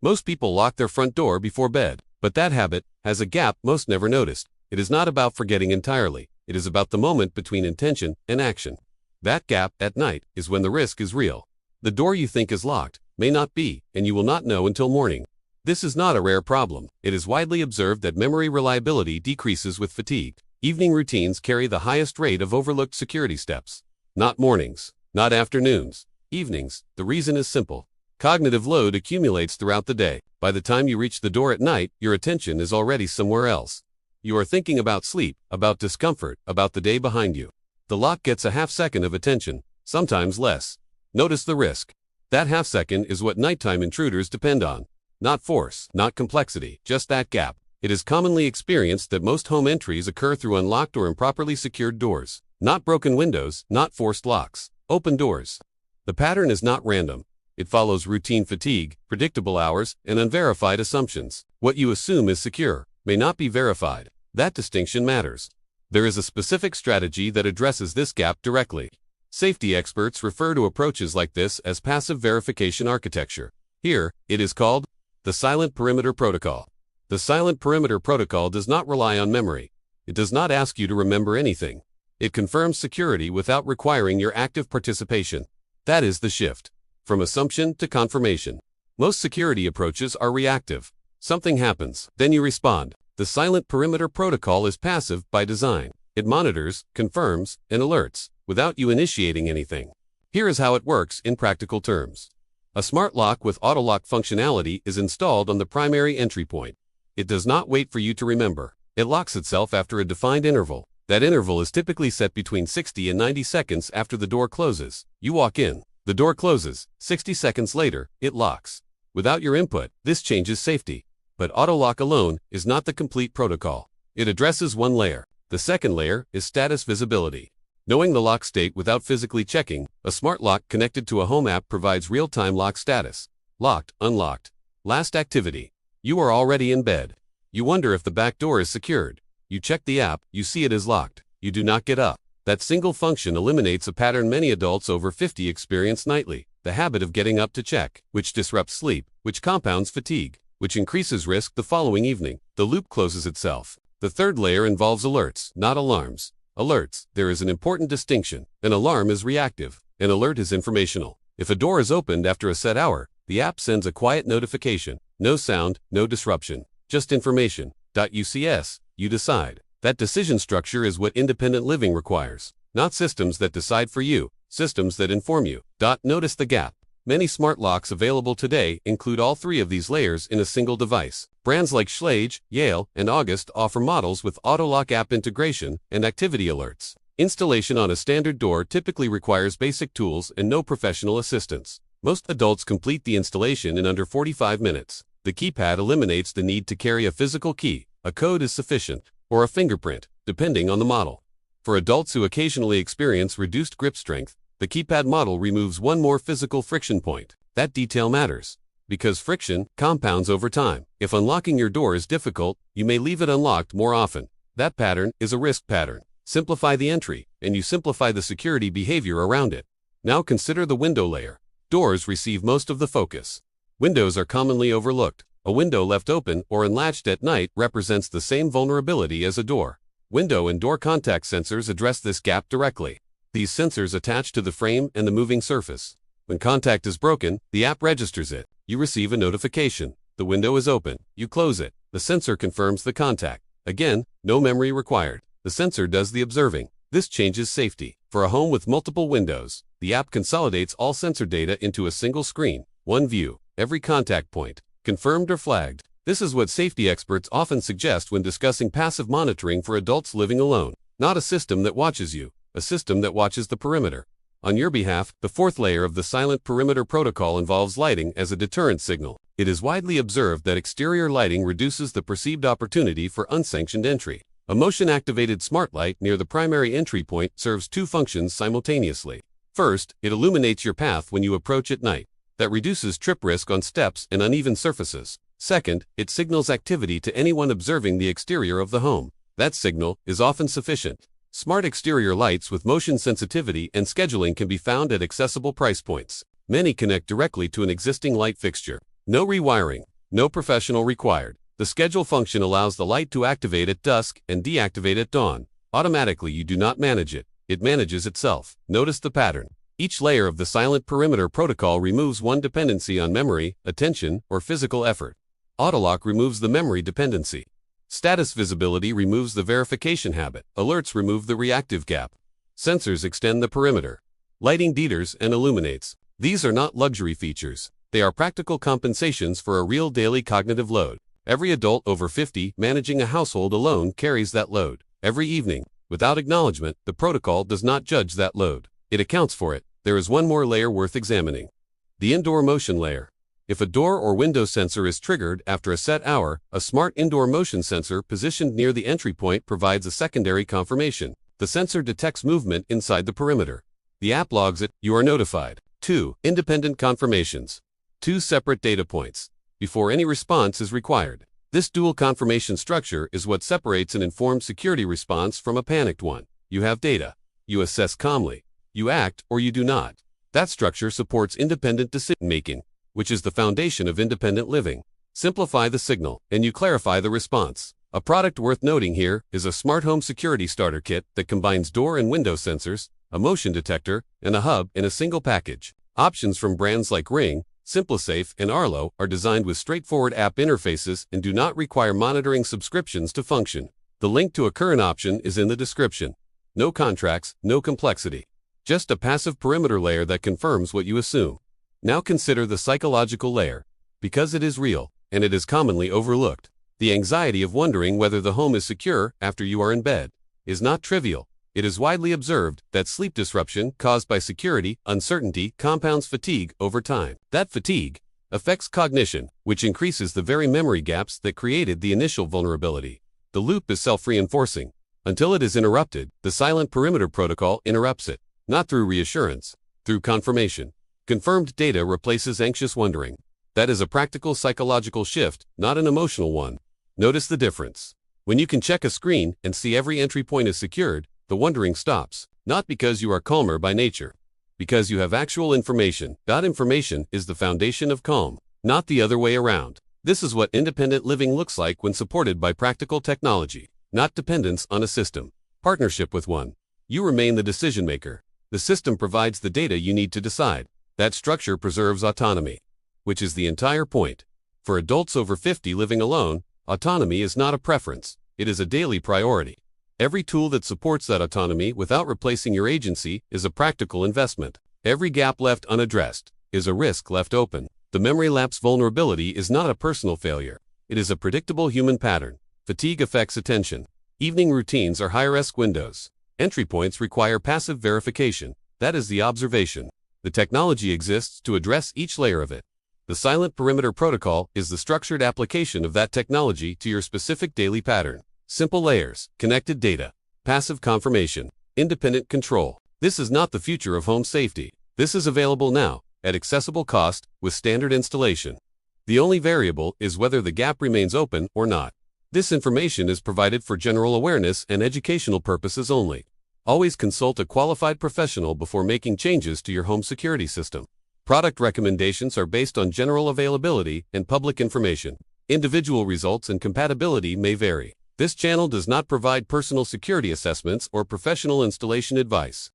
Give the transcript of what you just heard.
Most people lock their front door before bed, but that habit has a gap most never noticed. It is not about forgetting entirely. It is about the moment between intention and action. That gap at night is when the risk is real. The door you think is locked may not be, and you will not know until morning. This is not a rare problem. It is widely observed that memory reliability decreases with fatigue. Evening routines carry the highest rate of overlooked security steps. Not mornings, not afternoons, evenings. The reason is simple. Cognitive load accumulates throughout the day. By the time you reach the door at night, your attention is already somewhere else. You are thinking about sleep, about discomfort, about the day behind you. The lock gets a half-second of attention, sometimes less. Notice the risk. That half-second is what nighttime intruders depend on. Not force, not complexity, just that gap. It is commonly experienced that most home entries occur through unlocked or improperly secured doors. Not broken windows, not forced locks. Open doors. The pattern is not random. It follows routine fatigue, predictable hours, and unverified assumptions. What you assume is secure may not be verified. That distinction matters. There is a specific strategy that addresses this gap directly. Safety experts refer to approaches like this as passive verification architecture. Here, it is called the silent perimeter protocol. The silent perimeter protocol does not rely on memory. It does not ask you to remember anything. It confirms security without requiring your active participation. That is the shift. From assumption to confirmation. Most security approaches are reactive. Something happens, then you respond. The silent perimeter protocol is passive by design. It monitors, confirms, and alerts, without you initiating anything. Here is how it works in practical terms. A smart lock with auto-lock functionality is installed on the primary entry point. It does not wait for you to remember. It locks itself after a defined interval. That interval is typically set between 60 and 90 seconds after the door closes. You walk in. The door closes. 60 seconds later, it locks. Without your input, this changes safety. But auto-lock alone is not the complete protocol. It addresses one layer. The second layer is status visibility. Knowing the lock state without physically checking, a smart lock connected to a home app provides real-time lock status. Locked, unlocked. Last activity. You are already in bed. You wonder if the back door is secured. You check the app, you see it is locked. You do not get up. That single function eliminates a pattern many adults over 50 experience nightly, the habit of getting up to check, which disrupts sleep, which compounds fatigue, which increases risk the following evening. The loop closes itself. The third layer involves alerts, not alarms. Alerts, there is an important distinction. An alarm is reactive. An alert is informational. If a door is opened after a set hour, the app sends a quiet notification. No sound, no disruption. Just information. UCS, you decide. That decision structure is what independent living requires. Not systems that decide for you, systems that inform you. Notice the gap. Many smart locks available today include all three of these layers in a single device. Brands like Schlage, Yale, and August offer models with auto-lock app integration and activity alerts. Installation on a standard door typically requires basic tools and no professional assistance. Most adults complete the installation in under 45 minutes. The keypad eliminates the need to carry a physical key. A code is sufficient, or a fingerprint, depending on the model. For adults who occasionally experience reduced grip strength, the keypad model removes one more physical friction point. That detail matters, because friction compounds over time. If unlocking your door is difficult, you may leave it unlocked more often. That pattern is a risk pattern. Simplify the entry, and you simplify the security behavior around it. Now consider the window layer. Doors receive most of the focus. Windows are commonly overlooked. A window left open or unlatched at night represents the same vulnerability as a door. Window and door contact sensors address this gap directly. These sensors attach to the frame and the moving surface. When contact is broken, the app registers it. You receive a notification. The window is open. You close it. The sensor confirms the contact. Again, no memory required. The sensor does the observing. This changes safety. For a home with multiple windows, the app consolidates all sensor data into a single screen. One view. Every contact point. Confirmed or flagged. This is what safety experts often suggest when discussing passive monitoring for adults living alone. Not a system that watches you. A system that watches the perimeter. On your behalf, the fourth layer of the silent perimeter protocol involves lighting as a deterrent signal. It is widely observed that exterior lighting reduces the perceived opportunity for unsanctioned entry. A motion-activated smart light near the primary entry point serves two functions simultaneously. First, it illuminates your path when you approach at night. That reduces trip risk on steps and uneven surfaces. Second, it signals activity to anyone observing the exterior of the home. That signal is often sufficient. Smart exterior lights with motion sensitivity and scheduling can be found at accessible price points. Many connect directly to an existing light fixture. No rewiring, No professional required. The schedule function allows the light to activate at dusk and deactivate at dawn. Automatically, you do not manage it. It manages itself. Notice the pattern. Each layer of the silent perimeter protocol removes one dependency on memory, attention, or physical effort. Autolock removes the memory dependency. Status visibility removes the verification habit. Alerts remove the reactive gap. Sensors extend the perimeter. Lighting deters and illuminates. These are not luxury features. They are practical compensations for a real daily cognitive load. Every adult over 50 managing a household alone carries that load. Every evening, without acknowledgement, the protocol does not judge that load. It accounts for it. There is one more layer worth examining. The indoor motion layer. If a door or window sensor is triggered after a set hour, a smart indoor motion sensor positioned near the entry point provides a secondary confirmation. The sensor detects movement inside the perimeter. The app logs it. You are notified. 2. Independent confirmations. 2 separate data points before any response is required. This dual confirmation structure is what separates an informed security response from a panicked one. You have data. You assess calmly. You act or you do not. That structure supports independent decision-making, which is the foundation of independent living. Simplify the signal, and you clarify the response. A product worth noting here is a smart home security starter kit that combines door and window sensors, a motion detector, and a hub in a single package. Options from brands like Ring, SimpliSafe, and Arlo are designed with straightforward app interfaces and do not require monitoring subscriptions to function. The link to a current option is in the description. No contracts, no complexity. Just a passive perimeter layer that confirms what you assume. Now consider the psychological layer. Because it is real, and it is commonly overlooked, the anxiety of wondering whether the home is secure after you are in bed is not trivial. It is widely observed that sleep disruption caused by security uncertainty compounds fatigue over time. That fatigue affects cognition, which increases the very memory gaps that created the initial vulnerability. The loop is self-reinforcing. Until it is interrupted, the silent perimeter protocol interrupts it. Not through reassurance, through confirmation. Confirmed data replaces anxious wondering. That is a practical psychological shift, not an emotional one. Notice the difference. When you can check a screen and see every entry point is secured, the wondering stops. Not because you are calmer by nature. Because you have actual information. That information is the foundation of calm, not the other way around. This is what independent living looks like when supported by practical technology. Not dependence on a system. Partnership with one. You remain the decision maker. The system provides the data you need to decide. That structure preserves autonomy, which is the entire point. For adults over 50 living alone, autonomy is not a preference. It is a daily priority. Every tool that supports that autonomy without replacing your agency is a practical investment. Every gap left unaddressed is a risk left open. The memory lapse vulnerability is not a personal failure. It is a predictable human pattern. Fatigue affects attention. Evening routines are high-risk windows. Entry points require passive verification. That is the observation. The technology exists to address each layer of it. The silent perimeter protocol is the structured application of that technology to your specific daily pattern. Simple layers, connected data, passive confirmation, independent control. This is not the future of home safety. This is available now, at accessible cost, with standard installation. The only variable is whether the gap remains open or not. This information is provided for general awareness and educational purposes only. Always consult a qualified professional before making changes to your home security system. Product recommendations are based on general availability and public information. Individual results and compatibility may vary. This channel does not provide personal security assessments or professional installation advice.